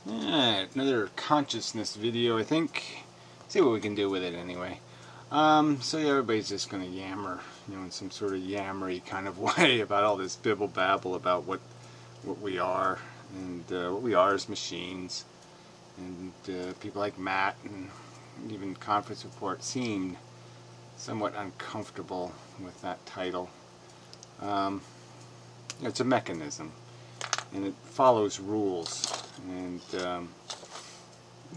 Alright, another consciousness video, I think. See what we can do with it anyway. So yeah, everybody's just gonna yammer, in some sort of yammery kind of way about all this bibble babble about what we are, and what we are as machines. And people like Matt and even Conference Report seemed somewhat uncomfortable with that title. It's a mechanism, and it follows rules, and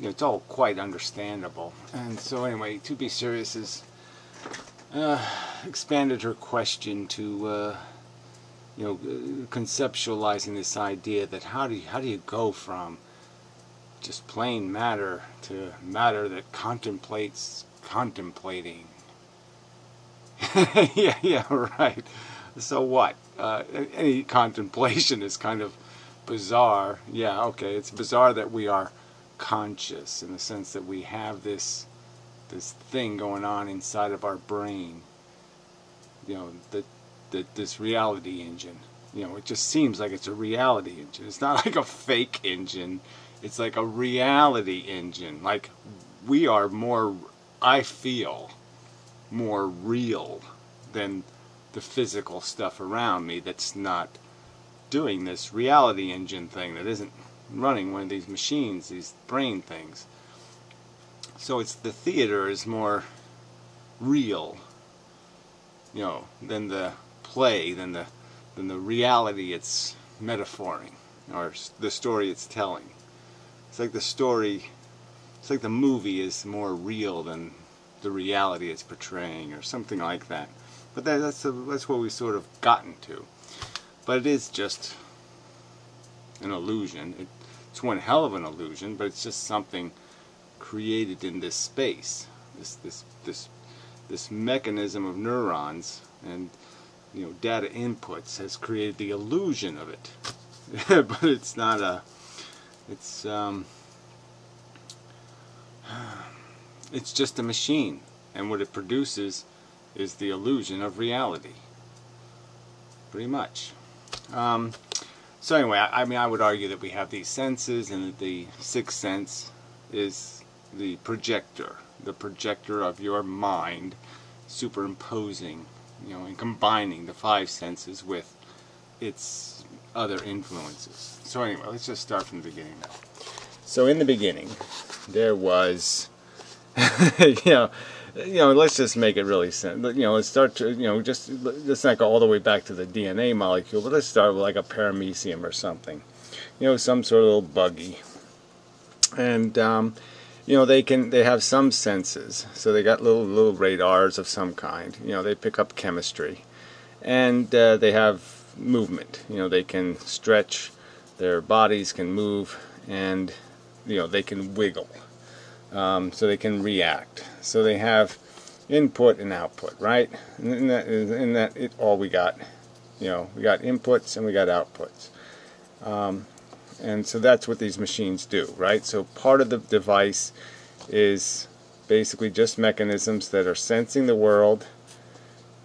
it's all quite understandable. And so anyway, To Be Serious has expanded her question to conceptualizing this idea that how do you go from just plain matter to matter that contemplates contemplating. yeah, right. So what? Any contemplation is kind of bizarre. Yeah, okay, it's bizarre that we are conscious in the sense that we have this thing going on inside of our brain. This reality engine. It just seems like it's a reality engine. It's not like a fake engine. It's like a reality engine. Like we are more, I feel, more real than the physical stuff around me that's not doing this reality engine thing, that isn't running one of these machines, these brain things. So it's the theater is more real, than the play, than the reality it's metaphoring, or the story it's telling. It's like the story, it's like the movie is more real than the reality it's portraying, or something like that. But that's what we've sort of gotten to. But it is just an illusion. It's one hell of an illusion, but it's just something created in this space, this mechanism of neurons and data inputs has created the illusion of it. But it's not a. It's just a machine, and what it produces is the illusion of reality. Pretty much. So anyway, I would argue that we have these senses, and that the sixth sense is the projector of your mind, superimposing, and combining the five senses with its other influences. So anyway, let's just start from the beginning now. So in the beginning, there was, let's just make it really simple. Let's start to, let's not go all the way back to the DNA molecule, but let's start with like a paramecium or something. Some sort of little buggy. And, they have some senses. So they got little radars of some kind. They pick up chemistry. And they have movement. They can stretch, their bodies can move, and, they can wiggle. So they can react. So they have input and output, right? And that all we got. We got inputs and we got outputs. And so that's what these machines do, right? So part of the device is basically just mechanisms that are sensing the world,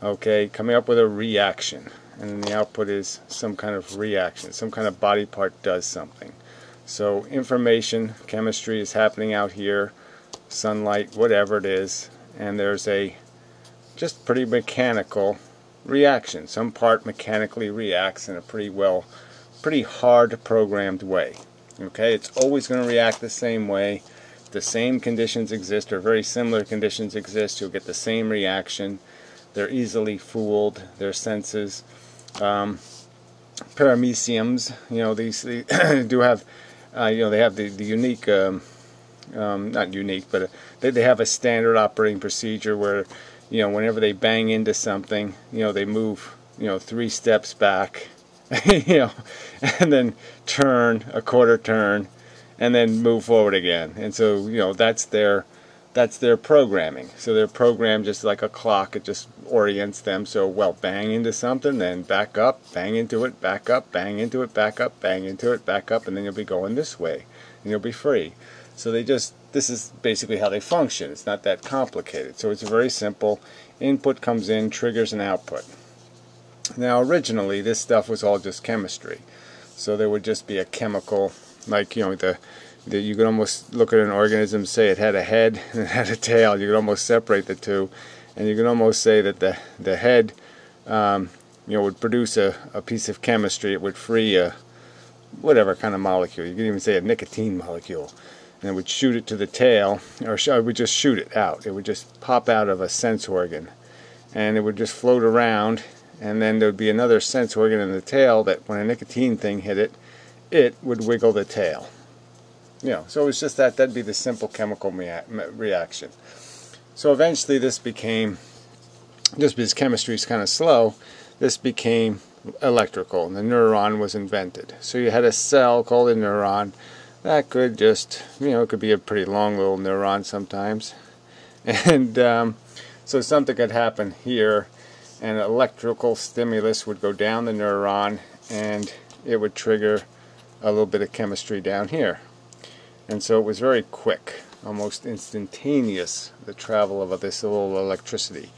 okay, coming up with a reaction. And then the output is some kind of reaction. Some kind of body part does something. So information, chemistry is happening out here, sunlight, whatever it is, and there's a just pretty mechanical reaction. Some part mechanically reacts in a pretty hard programmed way. Okay, it's always going to react the same way. The same conditions exist, or very similar conditions exist. You'll get the same reaction. They're easily fooled. Their senses, parameciums, these do have, they have the unique, not unique, but they have a standard operating procedure where, whenever they bang into something, they move, 3 steps back, and then turn a quarter turn, and then move forward again. And so, that's their programming. So they're programmed just like a clock. It just orients them. So, well, bang into something, then back up, bang into it, back up, bang into it, back up, bang into it, back up, and then you'll be going this way, and you'll be free. So this is basically how they function. It's not that complicated. So it's very simple. Input comes in, triggers an output. Now, originally, this stuff was all just chemistry. So there would just be a chemical, like, the that you could almost look at an organism, say it had a head and it had a tail. You could almost separate the two, and you can almost say that the head would produce a piece of chemistry. It would free a whatever kind of molecule. You could even say a nicotine molecule, and it would shoot it to the tail, or it would just shoot it out. It would just pop out of a sense organ, and it would just float around, and then there would be another sense organ in the tail that when a nicotine thing hit it, it would wiggle the tail. So it was just that'd be the simple chemical reaction. So eventually this became, just because chemistry is kind of slow, this became electrical, and the neuron was invented. So you had a cell called a neuron that could just, it could be a pretty long little neuron sometimes. And so something could happen here, and an electrical stimulus would go down the neuron, and it would trigger a little bit of chemistry down here. And so it was very quick, almost instantaneous, the travel of this little electricity.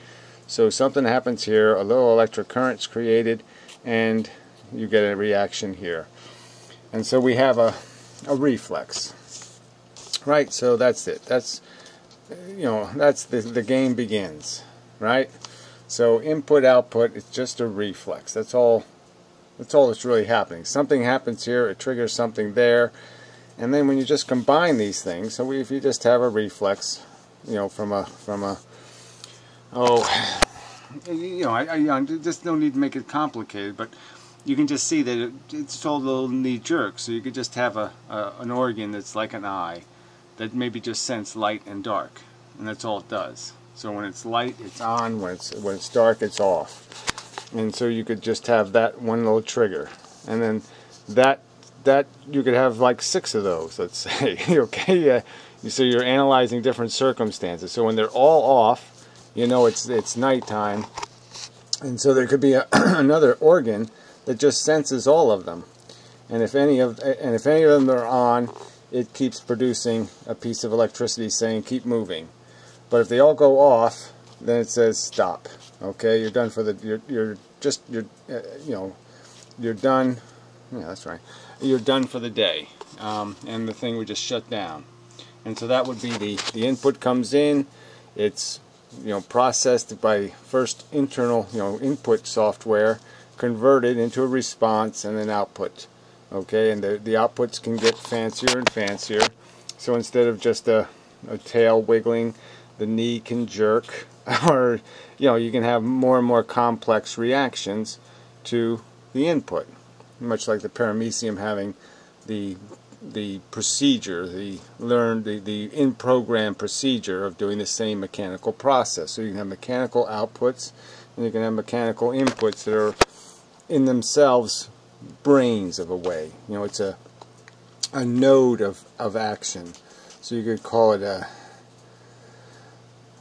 So something happens here, a little electric current's created, and you get a reaction here. And so we have a reflex. Right, so that's it. That's, that's the game begins. Right? So input, output, it's just a reflex. That's all that's really happening. Something happens here, it triggers something there. And then when you just combine these things, so if you just have a reflex, I just don't need to make it complicated, but you can just see that it's all little knee-jerk. So you could just have an organ that's like an eye that maybe just sense light and dark, and that's all it does. So when it's light, it's on. When it's dark, it's off. And so you could just have that one little trigger, and then that you could have like 6 of those, let's say. Okay, so you're analyzing different circumstances. So when they're all off, it's nighttime, and so there could be another organ that just senses all of them. And if any of them are on, it keeps producing a piece of electricity saying keep moving. But if they all go off, then it says stop. Okay, you're done for the you're done. Yeah, that's right. You're done for the day, and the thing would just shut down. And so that would be the input comes in. It's processed by first internal input software, converted into a response, and then output. Okay, and the outputs can get fancier and fancier. So instead of just a tail wiggling, the knee can jerk, or you can have more and more complex reactions to the input. Much like the paramecium having the procedure, the in-program procedure of doing the same mechanical process. So you can have mechanical outputs, and you can have mechanical inputs that are in themselves brains of a way. It's a node of action. So you could call it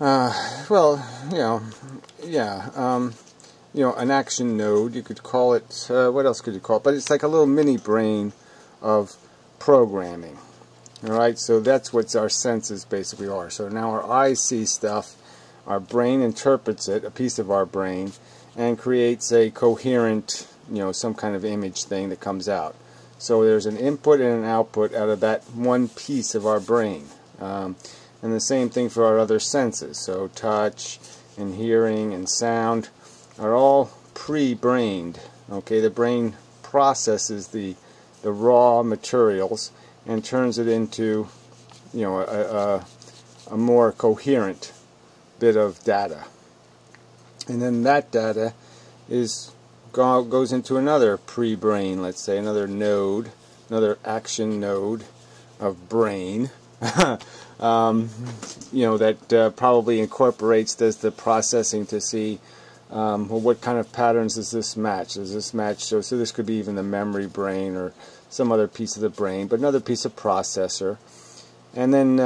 an action node. You could call it, what else could you call it? But it's like a little mini brain of programming. Alright, so that's what our senses basically are. So now our eyes see stuff, our brain interprets it, a piece of our brain, and creates a coherent, some kind of image thing that comes out. So there's an input and an output out of that one piece of our brain. And the same thing for our other senses. So touch and hearing and sound are all pre-brained. Okay, the brain processes the raw materials and turns it into a more coherent bit of data, and then that data goes into another pre-brain, let's say another node, another action node of brain that probably incorporates, does the processing to see what kind of patterns does this match? Does this match? So this could be even the memory brain or some other piece of the brain, but another piece of processor. And then,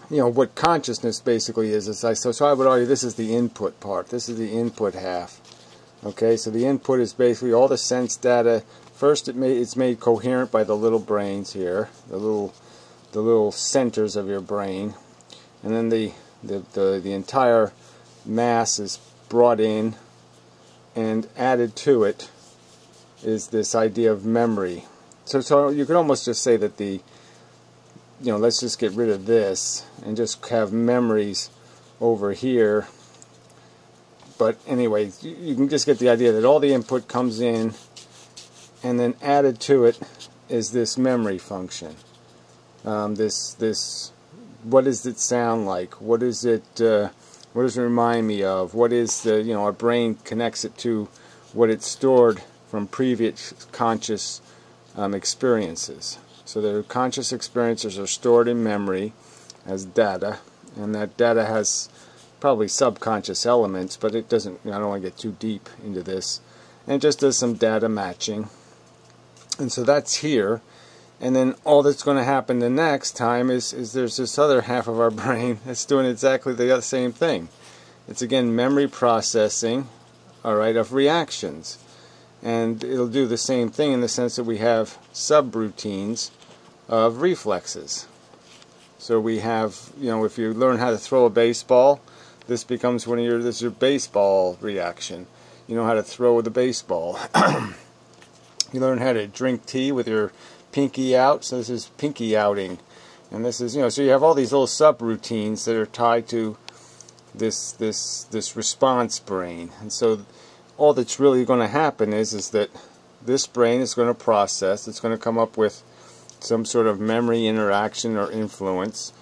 what consciousness basically is so I would argue this is the input part. This is the input half. Okay, so the input is basically all the sense data. First, it's made coherent by the little brains here, the little centers of your brain, and then the entire mass is brought in, and added to it is this idea of memory. So you could almost just say that the let's just get rid of this and just have memories over here. But anyway, you can just get the idea that all the input comes in, and then added to it is this memory function. What does it sound like? What does it remind me of? What is the, our brain connects it to what it stored from previous conscious experiences. So their conscious experiences are stored in memory as data, and that data has probably subconscious elements, but it doesn't, I don't want to get too deep into this. And it just does some data matching. And so that's here. And then all that's going to happen the next time is there's this other half of our brain that's doing exactly the same thing. It's again memory processing, alright, of reactions. And it'll do the same thing in the sense that we have subroutines of reflexes. So we have, if you learn how to throw a baseball, this becomes this is your baseball reaction. You know how to throw the baseball. You learn how to drink tea with your pinky out, so this is pinky outing. And this is, so you have all these little subroutines that are tied to this response brain. And so all that's really going to happen is that this brain is going to process, it's going to come up with some sort of memory interaction or influence.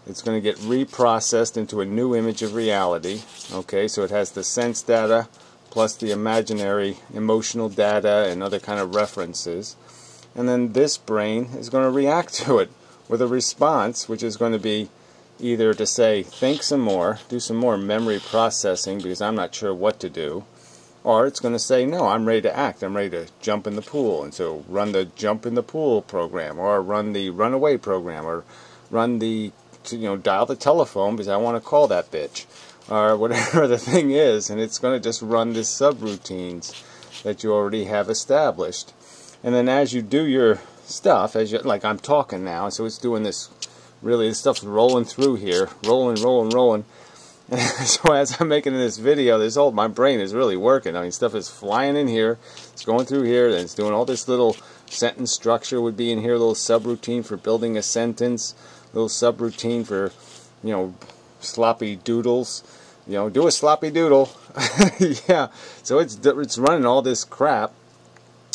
It's going to get reprocessed into a new image of reality. Okay, so it has the sense data plus the imaginary emotional data and other kind of references. And then this brain is going to react to it with a response, which is going to be either to say, think some more, do some more memory processing because I'm not sure what to do, or it's going to say, no, I'm ready to act, I'm ready to jump in the pool, and so run the jump in the pool program, or run the runaway program, or run the, dial the telephone because I want to call that bitch, or whatever the thing is, and it's going to just run the subroutines that you already have established. And then as you do your stuff, like I'm talking now, so it's doing this, really, this stuff's rolling through here, rolling. So as I'm making this video, my brain is really working. I mean, stuff is flying in here, it's going through here, and it's doing all this little sentence structure would be in here, a little subroutine for building a sentence, a little subroutine for, sloppy doodles. Do a sloppy doodle. Yeah, so it's running all this crap.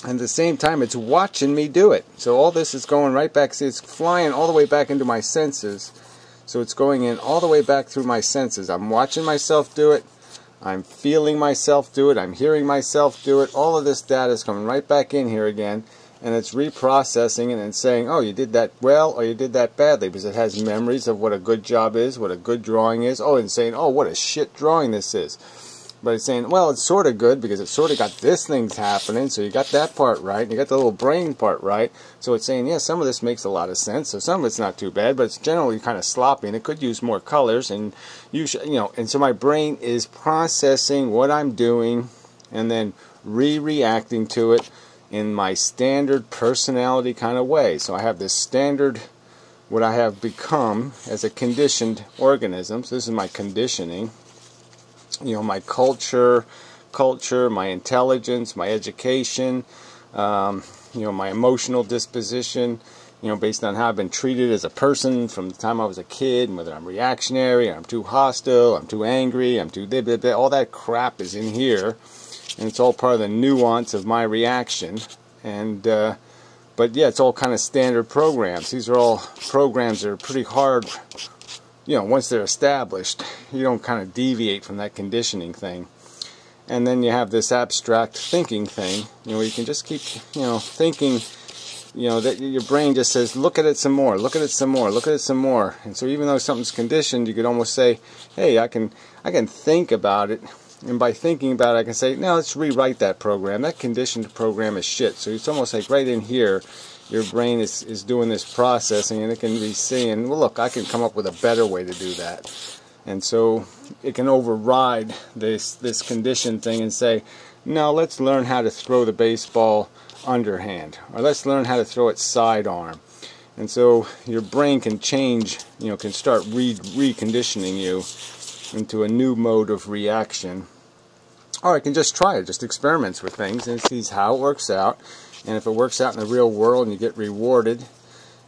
And at the same time, it's watching me do it. So all this is going right back. See, it's flying all the way back into my senses. So it's going in all the way back through my senses. I'm watching myself do it. I'm feeling myself do it. I'm hearing myself do it. All of this data is coming right back in here again. And it's reprocessing it and saying, oh, you did that well or you did that badly. Because it has memories of what a good job is, what a good drawing is. Oh, and saying, oh, what a shit drawing this is. But it's saying, well, it's sort of good because it's sort of got this thing's happening, so you got that part right, and you got the little brain part right. So it's saying, yeah, some of this makes a lot of sense, so some of it's not too bad, but it's generally kind of sloppy, and it could use more colors, and and so my brain is processing what I'm doing, and then reacting to it in my standard personality kind of way. So I have this standard, what I have become as a conditioned organism. So this is my conditioning. My culture, my intelligence, my education, my emotional disposition, based on how I've been treated as a person from the time I was a kid, and whether I'm reactionary, or I'm too hostile, I'm too angry, I'm too all that crap is in here, and it's all part of the nuance of my reaction. And but yeah, it's all kind of standard programs. These are all programs that are pretty hard. Once they're established, you don't kind of deviate from that conditioning thing. And then you have this abstract thinking thing, where you can just keep, thinking, that your brain just says, look at it some more, look at it some more, look at it some more. And so even though something's conditioned, you could almost say, hey, I can think about it. And by thinking about it, I can say, no, let's rewrite that program. That conditioned program is shit. So it's almost like right in here, your brain is doing this processing, and it can be saying, well, look, I can come up with a better way to do that. And so it can override this conditioned thing and say, no, let's learn how to throw the baseball underhand, or let's learn how to throw it sidearm. And so your brain can change, can start reconditioning you into a new mode of reaction. Or I can just try it, just experiments with things and sees how it works out. And if it works out in the real world and you get rewarded,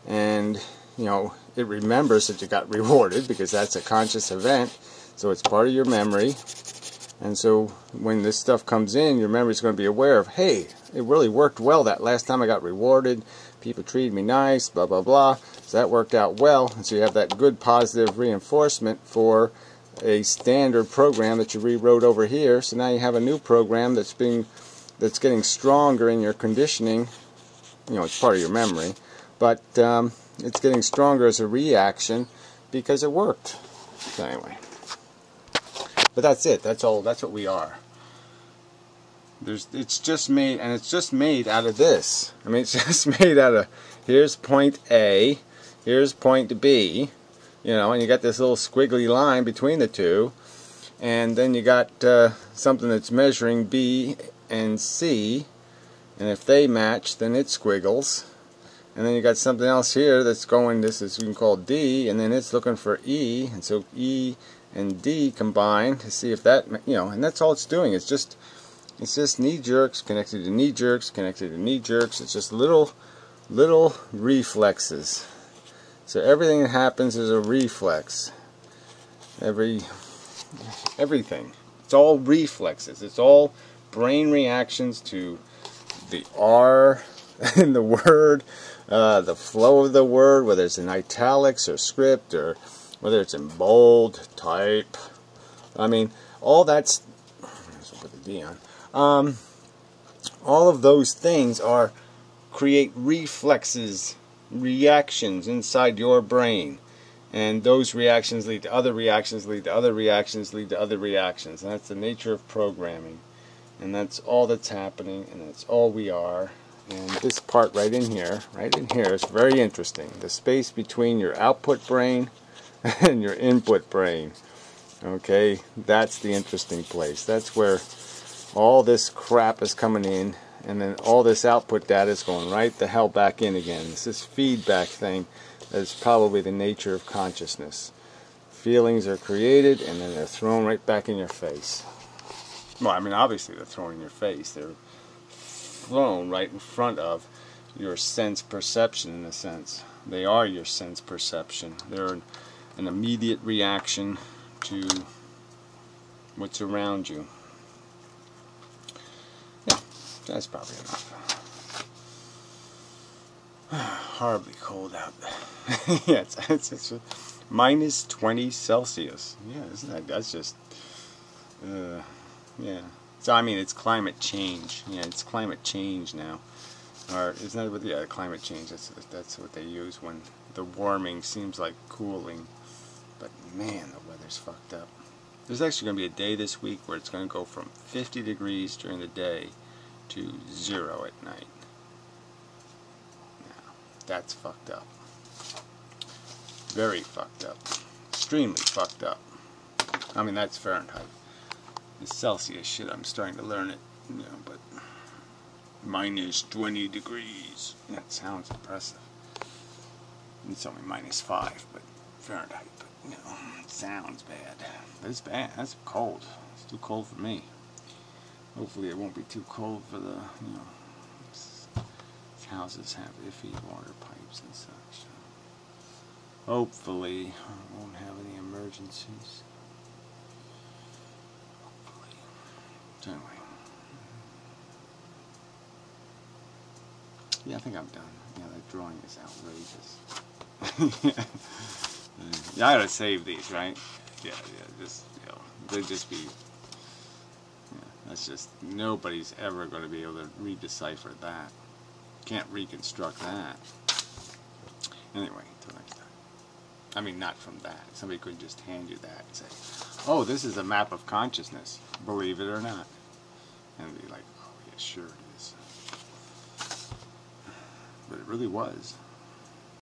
and it remembers that you got rewarded because that's a conscious event, so it's part of your memory. And so when this stuff comes in, your memory is going to be aware of, hey, it really worked well that last time I got rewarded, people treated me nice, blah blah blah, so that worked out well. And so you have that good positive reinforcement for a standard program that you rewrote over here. So now you have a new program that's getting stronger in your conditioning. It's part of your memory, but it's getting stronger as a reaction because it worked. So anyway, but that's it. That's all. That's what we are. It's just made out of this. I mean, it's just made out of, here's point A, here's point B, and you got this little squiggly line between the two, and then you got something that's measuring B and C, and if they match, then it squiggles, and then you got something else here that's going, this is, we can call D, and then it's looking for E, and so E and D combine to see if that, and that's all it's doing. It's just knee jerks connected to knee jerks connected to knee jerks. It's just little reflexes. So everything that happens is a reflex. Everything. It's all reflexes. It's all brain reactions to the R in the word, the flow of the word, whether it's in italics or script or whether it's in bold, type. I mean, all that's, let's put the D on. All of those things create reflexes, reactions inside your brain, and those reactions lead to other reactions, lead to other reactions, lead to other reactions, and that's the nature of programming, and that's all that's happening, and that's all we are. And this part right in here is very interesting. The space between your output brain and your input brain. Okay, that's the interesting place. That's where all this crap is coming in, and then all this output data is going right the hell back in again. It's this feedback thing that's probably the nature of consciousness. Feelings are created, and then they're thrown right back in your face. Well, I mean, obviously they're thrown in your face. They're thrown right in front of your sense perception, in a sense. They are your sense perception. They're an immediate reaction to what's around you. That's probably enough. Horribly cold out there. Yeah, it's minus 20 Celsius. Yeah, isn't that's just, yeah. So, I mean, it's climate change. Yeah, it's climate change now. Or, isn't that what, yeah, climate change, that's what they use when the warming seems like cooling. But, man, the weather's fucked up. There's actually going to be a day this week where it's going to go from 50 degrees during the day to 0 at night. Now, that's fucked up. Very fucked up. Extremely fucked up. I mean, that's Fahrenheit. The Celsius shit, I'm starting to learn it, but minus 20 degrees. That sounds impressive. It's only minus 5, but Fahrenheit, but, it sounds bad. But it's bad. That's cold. It's too cold for me. Hopefully it won't be too cold for the, these houses have iffy water pipes and such. Hopefully I won't have any emergencies. Hopefully. So anyway. Yeah, I think I'm done. Yeah, that drawing is outrageous. Yeah, I gotta save these, right? Yeah, just, they'd just be, that's just, nobody's ever going to be able to re-decipher that. Can't reconstruct that. Anyway, until next time. I mean, not from that. Somebody could just hand you that and say, oh, this is a map of consciousness, believe it or not. And be like, oh, yeah, sure it is. But it really was.